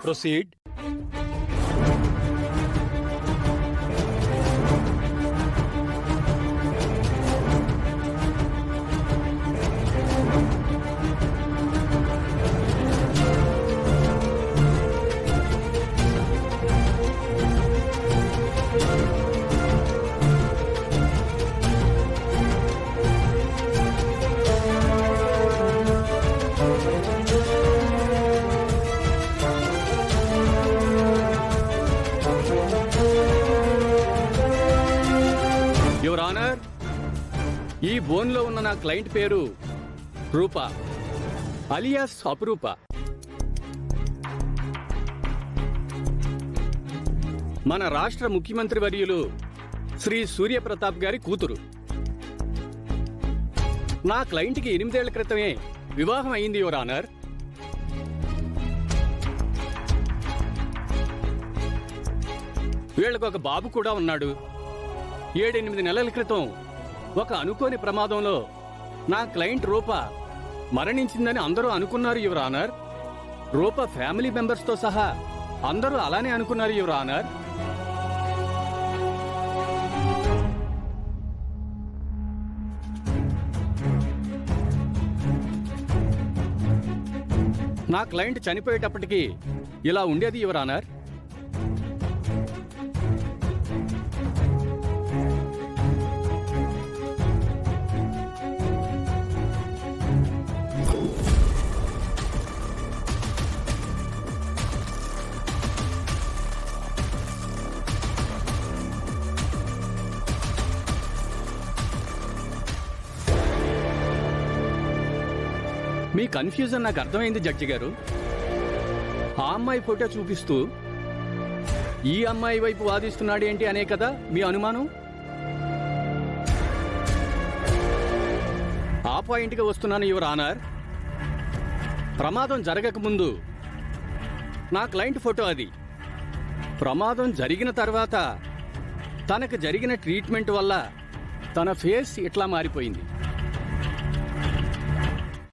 Proceed. Your honour, ఈ బోన్లో ఉన్న నా క్లయింట్ పేరు రూప అలియాస్ అపురూప. మన రాష్ట్ర ముఖ్యమంత్రి వర్యులు శ్రీ సూర్యప్రతాప్ గారి కూతురు. నా క్లయింట్కి 8 ఏళ్ల క్రితమే వివాహం అయింది యువర్ ఆనర్. వీళ్ళకు ఒక బాబు కూడా ఉన్నాడు. 7-8 నెలల క్రితం ఒక అనుకోని ప్రమాదంలో నా క్లయింట్ రూప మరణించిందని అందరూ అనుకున్నారు యువర్ ఆనర్. రూప ఫ్యామిలీ మెంబర్స్తో సహా అందరూ అలానే అనుకున్నారు యువర్ ఆనర్. నా క్లయింట్ చనిపోయేటప్పటికి ఇలా ఉండేది యువర్ ఆనర్. మీ కన్ఫ్యూజన్ నాకు అర్థమైంది జడ్జి గారు. ఆ అమ్మాయి ఫోటో చూపిస్తూ ఈ అమ్మాయి వైపు వాదిస్తున్నాడు ఏంటి అనే కదా మీ అనుమానం. ఆ పాయింట్గా వస్తున్నాను యువర్ ఆనర్. ప్రమాదం జరగకముందు నా క్లయింట్ ఫోటో అది. ప్రమాదం జరిగిన తర్వాత తనకు జరిగిన ట్రీట్మెంట్ వల్ల తన ఫేస్ ఇట్లా మారిపోయింది.